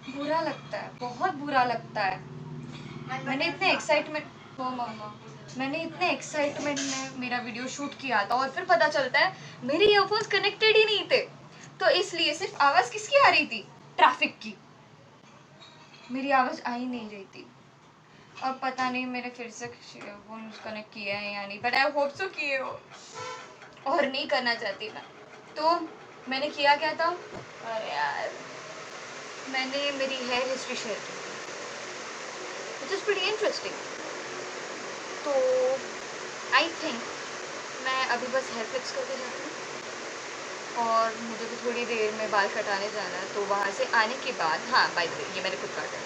बुरा लगता है, बहुत बुरा लगता है। मैंने इतने एक्साइटमेंट वो मामा मैंने इतने एक्साइटमेंट में मेरा वीडियो शूट किया था और फिर पता चलता है मेरे ईयरफोन्स कनेक्टेड ही नहीं थे, तो इसलिए सिर्फ आवाज किसकी आ रही थी? ट्रैफिक की। मेरी आवाज आ ही नहीं रही थी। अब पता नहीं मेरे फिर से ईयरफोन्स कनेक्ट किए हैं या नहीं, बट आई होप सो किए हो, और नहीं करना चाहती मैं। तो मैंने किया क्या था, अरे यार, मैंने मेरी हेयर हिस्ट्री शेयर की थी, विच इज़ प्रीटी इंटरेस्टिंग। तो आई थिंक मैं अभी बस हेयर फिक्स करके जाती हूँ और मुझे भी थोड़ी देर में बाल कटाने जाना है, तो वहाँ से आने के बाद, हाँ बाय द वे ये मैंने खुद काटा है,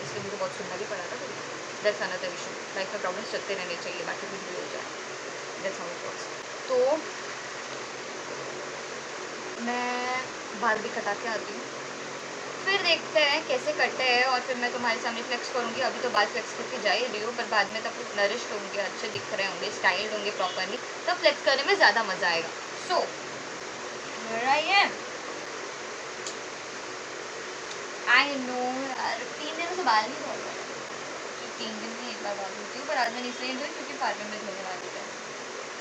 इसलिए मुझे बहुत सुनना भी पड़ा था, तो दैट्स अनदर इशू। लाइफ में प्रॉब्लम्स चलते रहने चाहिए, बाकी कुछ भी हो जाए, दैट्स हाउ इट वर्क्स। तो मैं बाल भी कटा के आती हूँ, फिर देखते हैं कैसे कटते हैं, और फिर मैं तुम्हारे सामने फ्लेक्स करूँगी। अभी तो बाल फ्लेक्स करके जा ही रही हूँ, पर बाद में तब नरिश्ड होंगे, अच्छे दिख रहे होंगे, स्टाइल्ड होंगे प्रॉपरली, तब फ्लेक्स करने में ज़्यादा मज़ा आएगा। सो here I am. I know यार, 3 दिनों से बाल नहीं धो रहा है, तो 3 दिन में एक बार बाल धोती हूँ, पर आज मैंने इसलिए धोई क्योंकि पार्लर में धोने वाली है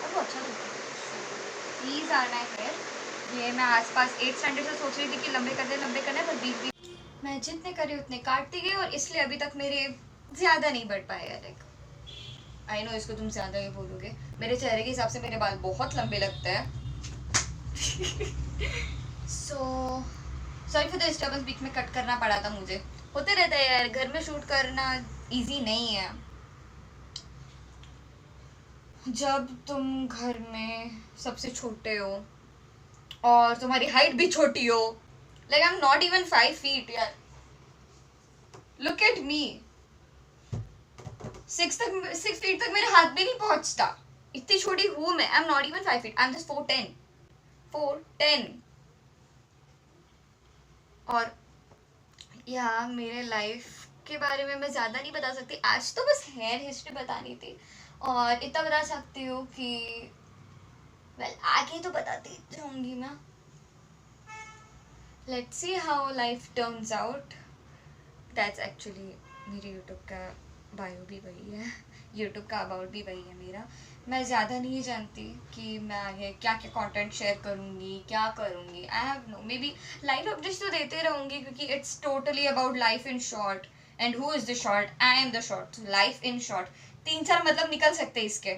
और वो अच्छा धोती है। प्लीज़ आना है फिर। ये मैं आसपास 8 संडे से सोच रही थी कि लंबे करने, पर बीच बीच मैं जितने करे उतने काटती गई, और इसलिए अभी तक मेरे ज़्यादा नहीं बढ़ पाए यार। लाइक आई नो इसको तुम ज़्यादा ही बोलोगे, मेरे चेहरे के हिसाब से मेरे बाल बहुत लंबे लगते हैं। So sorry for the disturbance, बीच में कट करना पड़ा था मुझे, होते रहता है यार, घर में शूट करना इजी नहीं है। जब तुम घर में सबसे छोटे हो और तुम्हारी हाइट भी छोटी हो, like I am not even 5 feet यार, लुक एट मी, 6 फीट तक मेरे हाथ भी नहीं पहुंचता, इतनी छोटी हूँ मैं। I am not even 5 feet, I am just 4'10". और या मेरे लाइफ के बारे में मैं ज़्यादा नहीं बता सकती आज, तो बस हेयर हिस्ट्री बतानी थी, और इतना बता सकती हूँ कि वेल आगे तो बताती जाऊँगी मैं। Let's see how life turns out. That's actually मेरे यूट्यूब का बायो भी वही है, यूट्यूब का अबाउट भी वही है मेरा। मैं ज़्यादा नहीं जानती कि मैं आगे क्या क्या कंटेंट शेयर करूँगी, क्या करूँगी, I have no, maybe life updates तो देते रहूँगी, क्योंकि it's totally about life in short, and who is the short? I am the short. Life in short, 3-4 मतलब निकल सकते हैं इसके,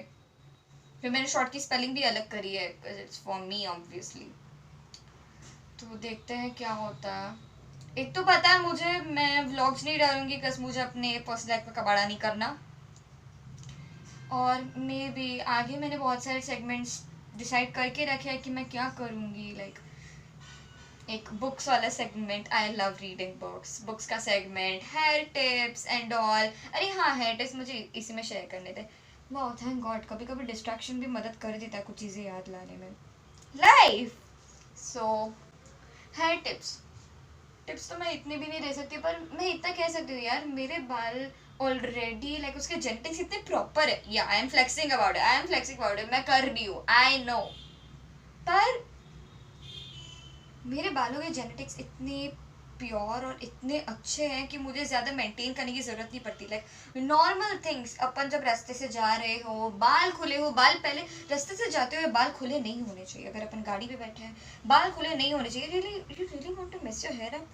फिर मैंने शॉर्ट की स्पेलिंग भी अलग करी है, इट्स फॉर मी ऑब्वियसली। तो देखते हैं क्या होता है। एक तो पता है मुझे, मैं व्लॉग्स नहीं डालूंगी बिकॉज मुझे अपने पर्सनल लाइफ का कबाड़ा नहीं करना, और मे बी आगे मैंने बहुत सारे सेगमेंट्स डिसाइड करके रखे हैं कि मैं क्या करूँगी। लाइक एक बुक्स वाला segment, I love reading books, books का segment, hair tips and all. अरे हाँ, हेयर टिप्स मुझे इसी में शेयर करने थे। वाह थैंक गॉड, कभी कभी डिस्ट्रैक्शन भी मदद कर देता है कुछ चीज़ें याद लाने में, लाइफ। सो हेयर टिप्स तो मैं इतनी भी नहीं दे सकती, पर मैं इतना कह सकती हूँ यार, मेरे बाल ऑलरेडी लाइक उसके जेनेटिक्स इतने प्रॉपर है, या I am flexing about it, मैं कर रही हूँ, आई नो, पर मेरे बालों के जेनेटिक्स इतने प्योर और इतने अच्छे हैं कि मुझे ज़्यादा मेंटेन करने की ज़रूरत नहीं पड़ती। लाइक नॉर्मल थिंग्स, अपन जब रास्ते से जा रहे हो, बाल खुले हो, बाल पहले रास्ते से जाते हुए बाल खुले नहीं होने चाहिए, अगर अपन गाड़ी पे बैठे हैं बाल खुले नहीं होने चाहिए। Really you really want to miss your hair up?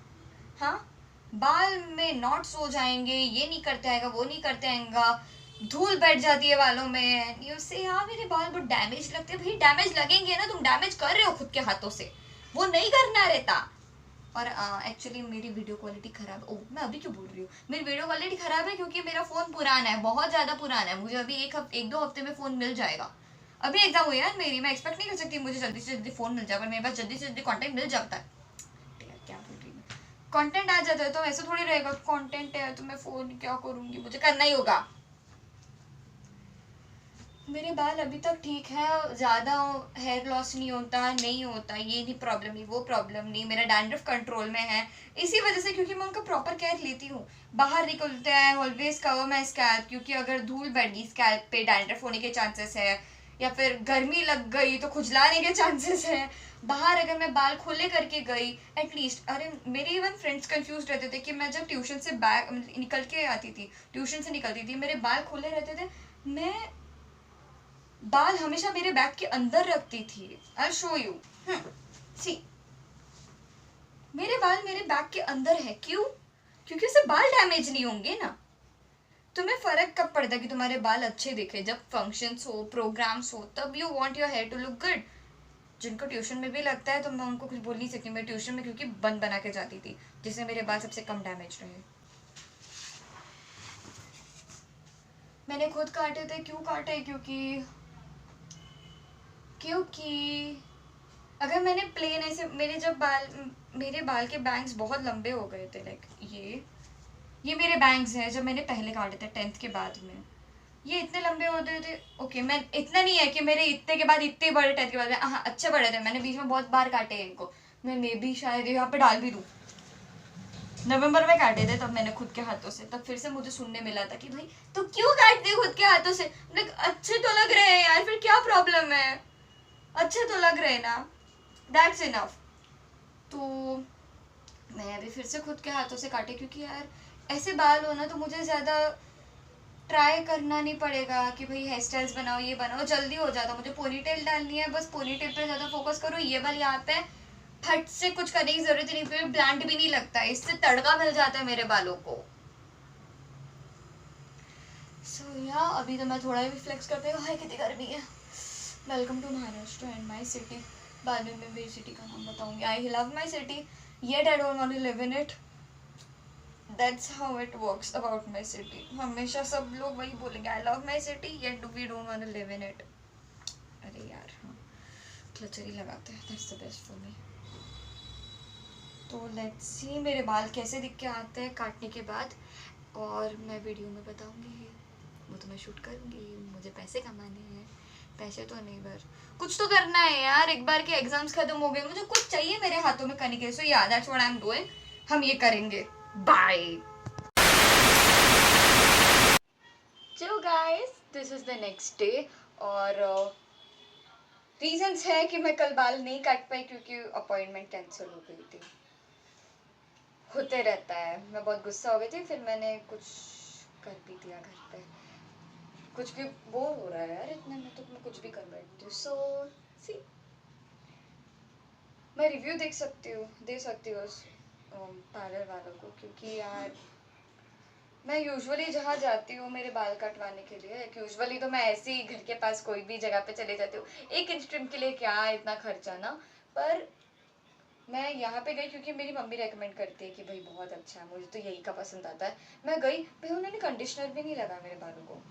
हाँ, बाल में नॉट्स हो जाएंगे, ये नहीं करते आएगा, वो नहीं करते आएगा, धूल बैठ जाती है बालों में, यू से हाँ मेरे बाल बहुत डैमेज लगते हैं। भाई डैमेज लगेंगे ना, तुम डैमेज कर रहे हो खुद के हाथों से, वो नहीं करना रहता। और एक्चुअली मेरी वीडियो क्वालिटी ख़राब, ओ मैं अभी क्यों बोल रही हूँ, मेरी वीडियो क्वालिटी ख़राब है क्योंकि मेरा फ़ोन पुराना है, बहुत ज़्यादा पुराना है, मुझे अभी 1-2 हफ्ते में फ़ोन मिल जाएगा। अभी एग्जाम हुई यार मेरी, मैं एक्सपेक्ट नहीं कर सकती मुझे जल्दी से जल्दी फ़ोन मिल जाए, पर मेरे पास जल्दी से जल्दी कॉन्टेंट मिल जाता है। क्या बोल रही मैं, कंटेंट आ जाता है तो ऐसा थोड़ी रहेगा, कंटेंट है तो मैं फ़ोन क्या करूँगी, मुझे करना ही होगा। मेरे बाल अभी तक ठीक है, ज़्यादा हेयर लॉस नहीं होता, ये नहीं प्रॉब्लम, नहीं वो प्रॉब्लम नहीं, मेरा डैंड्रफ कंट्रोल में है, इसी वजह से क्योंकि मैं उनका प्रॉपर केयर लेती हूँ। बाहर निकलते हैं ऑलवेज कवर माई स्कैल्प, क्योंकि अगर धूल बैठ गई स्कैल्प पे डैंड्रफ होने के चांसेस है, या फिर गर्मी लग गई तो खुजलाने के चांसेस है। बाहर अगर मैं बाल खोले करके गई एटलीस्ट, अरे मेरे इवन फ्रेंड्स कंफ्यूज रहते थे कि मैं जब ट्यूशन से बैग निकल के आती थी, ट्यूशन से निकलती थी, मेरे बाल खोले रहते थे, मैं बाल हमेशा मेरे बैग के अंदर रखती थी। आई शो यू, सी मेरे बाल मेरे बैग के अंदर है। क्यों? क्योंकि उससे बाल डैमेज नहीं होंगे ना। तुम्हें फर्क कब पड़ता है कि तुम्हारे बाल अच्छे दिखे? जब फंक्शंस हो, प्रोग्राम्स हो, तब you want your hair to look good. जिनको ट्यूशन में भी लगता है तो मैं उनको कुछ बोल नहीं सकती। मैं ट्यूशन में क्योंकि बन बना के जाती थी, जिससे मेरे बाल सबसे कम डैमेज रहे। मैंने खुद काटे थे। क्यों काटे? क्योंकि अगर मैंने प्लेन ऐसे, मेरे बाल के बैंग्स बहुत लंबे हो गए थे। लाइक ये मेरे बैंग्स हैं जब मैंने पहले काटे थे 10th के बाद में। ये इतने लंबे होते थे। ओके, मैं इतना नहीं है कि मेरे इतने के बाद इतने बड़े 10th के बाद में, हाँ अच्छे बड़े थे। मैंने बीच में बहुत बार काटे हैं इनको। मैं मे भी शायद यहाँ पे डाल भी दूँ। नवंबर में काटे थे तब मैंने खुद के हाथों से। तब फिर से मुझे सुनने मिला था कि भाई तो क्यों काटते हो खुद के हाथों से? लाइक अच्छे तो लग रहे हैं यार, फिर क्या प्रॉब्लम है? अच्छे तो लग रहे हैं ना, दैट्स इनफ। तो मैं अभी फिर से खुद के हाथों से काटे, क्योंकि यार ऐसे बाल हो ना तो मुझे ज़्यादा ट्राई करना नहीं पड़ेगा कि भाई हेयर स्टाइल्स बनाओ, ये बनाओ, जल्दी हो जाता। मुझे पोनीटेल डालनी है, बस पोनीटेल पे ज़्यादा फोकस करो। ये बाल यहाँ पे फट से कुछ करने की जरूरत ही नहीं, फिर ब्लैंड भी नहीं लगता है, इससे तड़का मिल जाता है मेरे बालों को। सो या अभी तो मैं थोड़ा भी फ्लेक्स करते हुए, हाय कितनी गर्मी है। Welcome to Maharashtra and my city. बाद में मैं मेरी सिटी का नाम बताऊंगी। I love my city yet I don't want to live in it. That's how it works about my city. हमेशा सब लोग वही बोलेंगे, I love my city yet we don't want to live in it. अरे यार हाँ, clutcher ही लगाते हैं, that's the best for me. तो लेट्स सी मेरे बाल कैसे दिख के आते हैं काटने के बाद, और मैं वीडियो में बताऊंगी। वो तो मैं शूट करूंगी, मुझे पैसे कमाने हैं। पैसे तो नहीं, पर कुछ तो करना है यार। एक बार के एग्जाम्स खत्म हो गए, मुझे कुछ चाहिए मेरे हाथों में करने के लिए। सो या that's what I am doing. हम ये करेंगे। बाय। चलो guys, this is the next day, और रीजंस है कि मैं कल बाल नहीं काट पाई क्योंकि अपॉइंटमेंट कैंसिल हो गई थी। होते रहता है। मैं बहुत गुस्सा हो गई थी, फिर मैंने कुछ कर भी दिया घर पे। कुछ भी बोर हो रहा है यार इतने में, तो मैं कुछ भी कर बैठती हूँ। सो सी मैं रिव्यू दे सकती हूँ उस पार्लर वालों को, क्योंकि यार मैं यूजुअली जहाँ जाती हूँ मेरे बाल कटवाने के लिए, यूजुअली तो मैं ऐसे ही घर के पास कोई भी जगह पे चले जाती हूँ। एक इंच ट्रिम के लिए क्या इतना खर्चा ना, पर मैं यहाँ पे गई क्योंकि मेरी मम्मी रेकमेंड करती है कि भाई बहुत अच्छा है, मुझे तो यही का पसंद आता है। मैं गई भाई, उन्होंने कंडीशनर भी नहीं लगाया मेरे बालों को,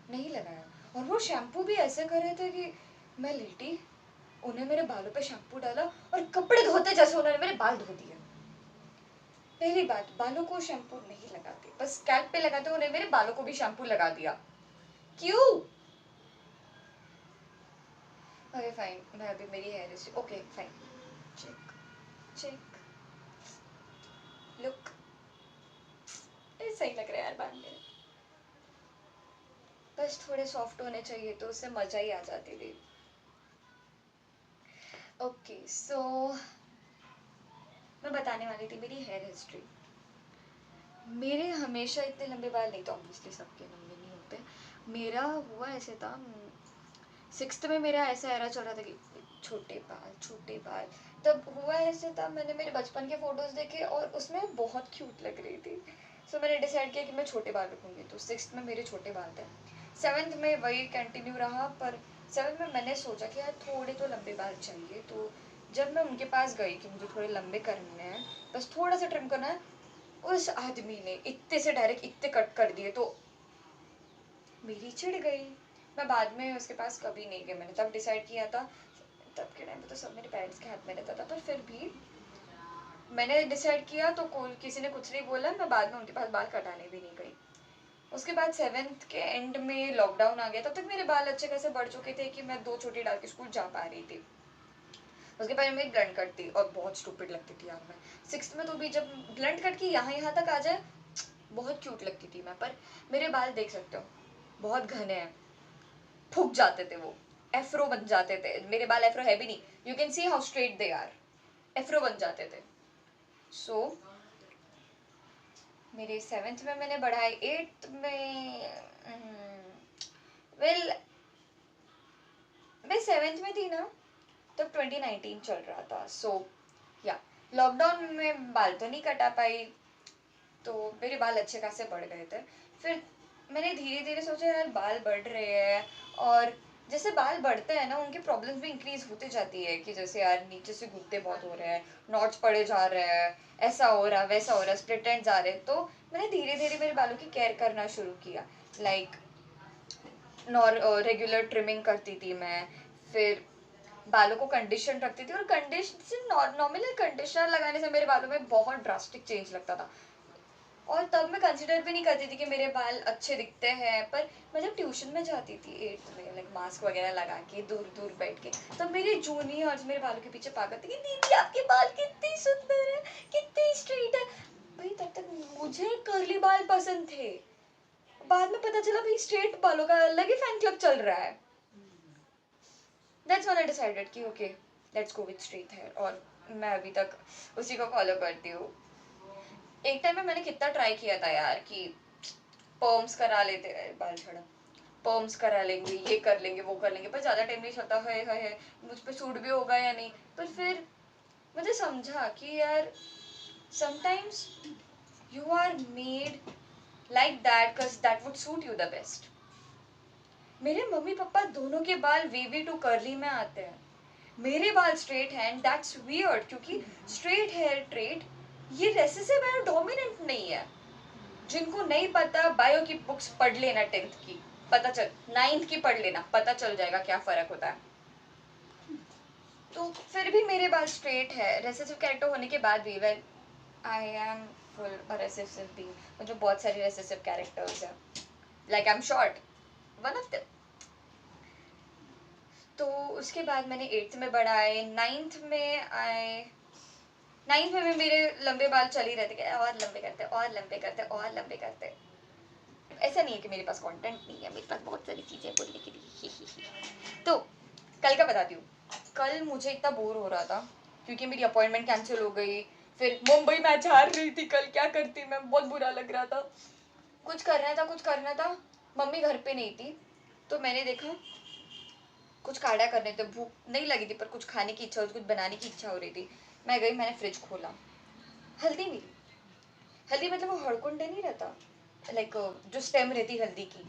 नहीं लगाया। और वो शैम्पू भी ऐसे कर रहे थे कि मैं लेटी, उन्हें मेरे बालों पे शैम्पू डाला और कपड़े धोते जैसे उन्होंने मेरे बाल धो दिए। पहली बात, बालों को शैम्पू नहीं लगाते, बस स्कैल्प पे लगाते, उन्हें मेरे बालों को भी शैम्पू लगा दिया। क्यों? ओके फाइन, मैं अभी मेरी hair is okay fine. Check check look, सही लग रहा है यार बाल मेरे। बस थोड़े सॉफ्ट होने चाहिए तो उससे मजा ही आ जाती थी। ओके सो मैं बताने वाली थी मेरी हेयर हिस्ट्री। मेरे हमेशा इतने लंबे बाल नहीं, तो ऑब्वियसली सबके लंबे नहीं होते। मेरा हुआ ऐसे था, 6th में मेरा ऐसा एरा चल रहा था कि छोटे बाल। तब हुआ ऐसे था, मैंने मेरे बचपन के फोटोज देखे और उसमें बहुत क्यूट लग रही थी। सो मैंने डिसाइड किया कि मैं छोटे बाल रखूंगी, तो 6th में मेरे छोटे बाल थे। 7th में वही कंटिन्यू रहा, पर 7th में मैंने सोचा कि यार थोड़े तो लंबे बाल चाहिए। तो जब मैं उनके पास गई कि मुझे थोड़े लंबे करने हैं, बस थोड़ा सा ट्रिम करना है, उस आदमी ने इतने से डायरेक्ट इतने कट कर दिए, तो मेरी चिढ़ गई। मैं बाद में उसके पास कभी नहीं गई। मैंने तब डिसाइड किया था, तब के टाइम पे तो सब मेरे पेरेंट्स के हाथ में रहता था, पर फिर भी मैंने डिसाइड किया तो कोई किसी ने कुछ नहीं बोला। मैं बाद में उनके पास बाल कटाने भी नहीं गई। उसके बाद 7th के एंड में लॉकडाउन आ गया, तब तक मेरे बाल अच्छे खासे बढ़ चुके थे कि मैं 2 चोटी डाल के स्कूल जा पा रही थी। उसके बाद मेरी ब्लंट कट थी और बहुत स्टूपिड लगती थी यार। मैं 6th में तो भी जब ब्लंट कट की यहाँ तक आ जाए, बहुत क्यूट लगती थी मैं। पर मेरे बाल देख सकते हो बहुत घने हैं, फूक जाते थे वो। एफ्रो बन जाते थे, मेरे बाल एफ्रो है भी नहीं, you can see how straight they are, afro बन जाते थे। सो मेरे 7th में मैंने बढ़ाए, 8th में वेल मैं 7th में थी ना, तब 2019 चल रहा था। सो या लॉकडाउन में बाल तो नहीं कटा पाई, तो मेरे बाल अच्छे खासे बढ़ गए थे। फिर मैंने धीरे धीरे सोचा यार बाल बढ़ रहे हैं, और जैसे बाल बढ़ते हैं ना उनकी प्रॉब्लम्स भी इंक्रीज होते जाती है, कि जैसे यार नीचे से गुत्ते बहुत हो रहे हैं, नॉट्स पड़े जा रहे हैं, ऐसा हो रहा वैसा हो रहा, स्प्लिट एंड्स आ रहे हैं। तो मैंने धीरे धीरे मेरे बालों की केयर करना शुरू किया, लाइक रेगुलर ट्रिमिंग करती थी मैं, फिर बालों को कंडीशन रखती थी, और कंडीशन नॉर्मली कंडीशनर लगाने से मेरे बालों में बहुत ड्रास्टिक चेंज लगता था। और तब मैं कंसिडर भी नहीं करती थी कि मेरे बाल अच्छे दिखते हैं, पर मैं जब ट्यूशन में जाती थी 8th में, लाइक मास्क वगैरह लगा के दूर दूर बैठ के, तब मेरे जूनियर्स मेरे बालों के पीछे पागल थे कि दीदी आपके बाल कितने सुंदर है, कितने स्ट्रेट है। भाई तब तक मुझे कर्ली बाल पसंद थे, बाद में पता चला भाई स्ट्रेट बालों का अलग ही फैन क्लब चल रहा है। That's when I decided कि okay, let's go with straight hair, और मैं अभी तक उसी को फॉलो करती हूँ। एक टाइम में मैंने कितना ट्राई किया था यार कि पर्म्स करा लेते, बाल छड़ा, पर्म्स करा लेंगे, ये कर लेंगे वो कर लेंगे, पर ज़्यादा टाइम नहीं चलता है मुझ पे सूट भी होगा या नहीं। पर फिर मुझे समझा कि यार sometimes you are made like that because that would suit you the best. मेरे मम्मी पापा दोनों के बाल वेवी टू कर्ली में आते हैं, मेरे बाल स्ट्रेट हैं, एंड दैट्स वियर्ड, क्योंकि स्ट्रेट हेयर ट्रेट ये रेसेसिव है, डोमिनेंट नहीं है। जिनको नहीं पता बायो की बुक्स पढ़ लेना, 10th की पता चल, 9th की पढ़ लेना, पता चल जाएगा क्या फर्क होता है। तो फिर भी मेरे बाल स्ट्रेट है, रेसेसिव कैरेक्टर होने के बाद भी, well I am full recessive भी, मुझे बहुत सारे रेसेसिव कैरेक्टर्स हैं, like I am short, one of them. तो उसके बाद मैंने 8th में बढ़ाए, 9th में आए, 9th में मेरे लंबे बाल चल ही रहते, और लंबे करते और लंबे करते और लंबे करते। ऐसा नहीं है कि मेरे पास कंटेंट नहीं है, मेरे पास बहुत सारी चीज़ें बोलने के लिए। तो कल का बताती हूँ, कल मुझे इतना बोर हो रहा था क्योंकि मेरी अपॉइंटमेंट कैंसिल हो गई, फिर मुंबई मैच हार रही थी, कल क्या करती मैं, बहुत बुरा लग रहा था, कुछ करना था, मम्मी घर पे नहीं थी, तो मैंने देखा कुछ काढ़ा करने थे, भूख नहीं लगी थी पर कुछ खाने की इच्छा, कुछ बनाने की इच्छा हो रही थी। मैं गई, मैंने फ्रिज खोला, हल्दी मिली, हल्दी मतलब वो हड़कुंडे नहीं रहता, लाइक जो स्टेम रहती हल्दी की,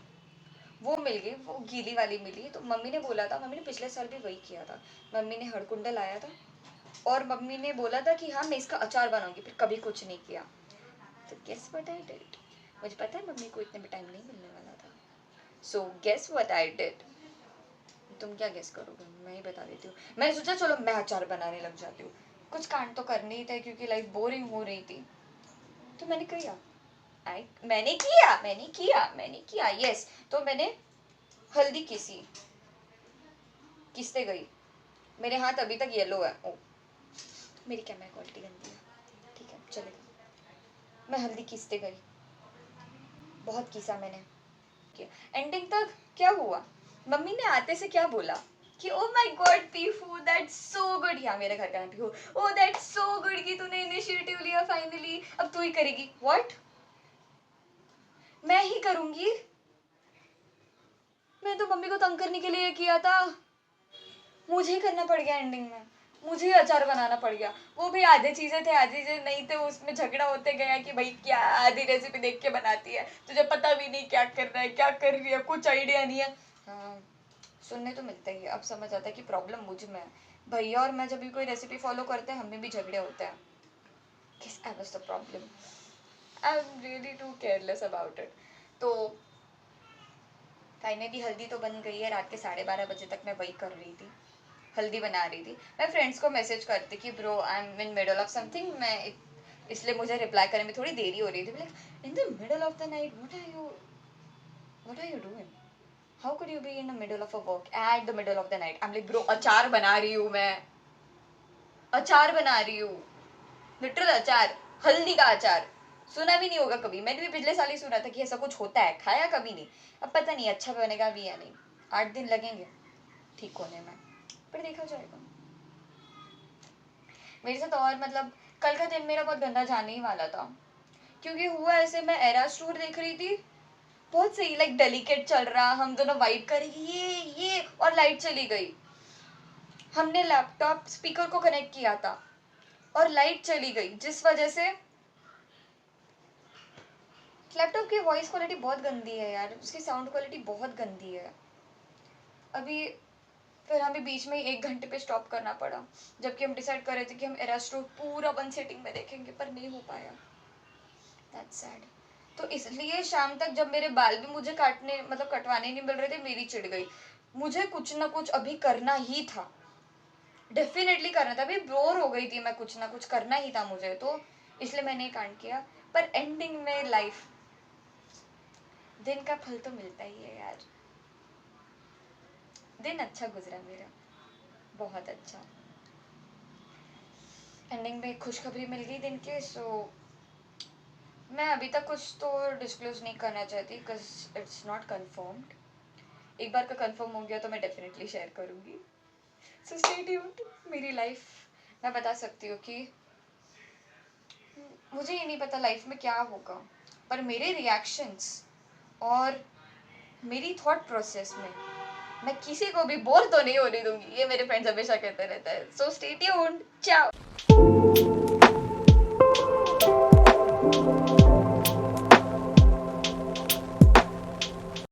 वो मिल गई, वो गीली वाली मिली। तो मम्मी ने बोला था, मम्मी ने पिछले साल भी वही किया था, मम्मी ने हड़कुंडा लाया था और मम्मी ने बोला था कि हाँ मैं इसका अचार बनाऊंगी, फिर कभी कुछ नहीं किया। तो गेस व्हाट आई डिड, मुझे पता है मम्मी को इतने में टाइम नहीं मिलने वाला था, so guess what I did. तुम क्या गेस करोगे, मैं ही बता देती हूँ। मैंने सोचा चलो मैं अचार बनाने लग जाती हूँ, कुछ कांड तो करने ही थे क्योंकि लाइफ बोरिंग हो रही थी। तो मैंने किया यस। तो मैंने हल्दी किसते गई, मेरे हाथ अभी तक येलो है, ओ मेरी कैमरा क्वालिटी गंदी है, ठीक है चलेगा। मैं हल्दी किसते गई, बहुत किसा मैंने, एंडिंग तक क्या हुआ, मम्मी ने आते से क्या बोला कि oh my God Pihu that's so good, यहाँ मेरे घर का नाम पीहू, ओ दैट्स सो गुड कि तूने इनिशिएटिव लिया फाइनली, अब तू ही करेगी। व्हाट, मैं ही करूंगी, मैं तो मम्मी को तंग करने के लिए किया था, मुझे ही करना पड़ गया एंडिंग में, मुझे ही अचार बनाना पड़ गया। वो भी आधे चीजें थे आधी चीजें नहीं थे, उसमें झगड़ा होते गया कि भाई क्या आधी रेसिपी देख के बनाती है, तुझे पता भी नहीं क्या कर रहा है क्या कर रही है, कुछ आइडिया नहीं है। हाँ सुनने तो मिलता ही है, अब समझ आता है कि प्रॉब्लम मुझ में है। भैया और मैं जब भी कोई रेसिपी फॉलो करते हैं हमें भी झगड़े होते हैं, किस I was the problem, I am really too careless about it. तो फाइनली हल्दी तो बन गई है, रात के 12:30 बजे तक मैं वही कर रही थी, हल्दी बना रही थी। मैं फ्रेंड्स को मैसेज करती कि bro I am in middle of something, मैं इसलिए मुझे रिप्लाई करने में थोड़ी देरी हो रही थी। Like in the middle of the night what are you doing, how could you be in the middle of a work at the middle of the night. I am like bro अचार बना रही हूँ मैं, अचार बना रही हूँ, literal अचार, हल्दी का अचार, सुना भी नहीं होगा कभी, मैंने भी पिछले साल ही सुना था कि ऐसा कुछ होता है, खाया कभी नहीं, अब पता नहीं अच्छा बनेगा भी या नहीं, 8 दिन लगेंगे, ठीक होने में, पर देखा जाएगा। मेरे साथ और मतलब कल का दिन मेरा बहुत गंदा जाने ही वाला था, क्योंकि हुआ ऐसे, मैं एरास टूर देख रही थी, बहुत सही लाइक डेलिकेट चल रहा, हम दोनों वाइब करेंगे ये और लाइट चली गई। हमने लैपटॉप स्पीकर को कनेक्ट किया था और लाइट चली गई, जिस वजह से लैपटॉप की वॉइस क्वालिटी बहुत गंदी है यार, उसकी साउंड क्वालिटी बहुत गंदी है। अभी फिर हमें बीच में 1 घंटे पे स्टॉप करना पड़ा, जबकि हम डिसाइड कर रहे थे कि हम एरास टूर पूरा 1 सिटिंग में देखेंगे, पर नहीं हो पाया। That's sad. तो इसलिए शाम तक जब मेरे बाल भी मुझे काटने मतलब कटवाने नहीं मिल रहे थे, मेरी चिढ़ गई। मुझे कुछ ना कुछ अभी करना ही था, डेफिनेटली करना था, अभी बोर हो गई थी मैं, कुछ ना कुछ करना ही था मुझे, तो इसलिए मैंने ये कांड किया। पर एंडिंग में लाइफ, दिन का फल तो मिलता ही है यार। दिन अच्छा गुजरा मेरा, बहुत अच्छा। एंडिंग में खुशखबरी मिल गई दिन के, सो मैं अभी तक कुछ तो डिस्क्लोज नहीं करना चाहती, बिकॉज इट्स नॉट कन्फर्म्ड। एक बार का कंफर्म हो गया तो मैं डेफिनेटली शेयर करूंगी, सो स्टे ट्यून्ड। मेरी लाइफ मैं बता सकती हूँ कि मुझे ये नहीं पता लाइफ में क्या होगा, पर मेरे रिएक्शंस और मेरी थॉट प्रोसेस में मैं किसी को भी बोर तो नहीं होने दूंगी, ये मेरे फ्रेंड्स हमेशा कहते रहते हैं। सो स्टे ट्यून्ड, चाओ।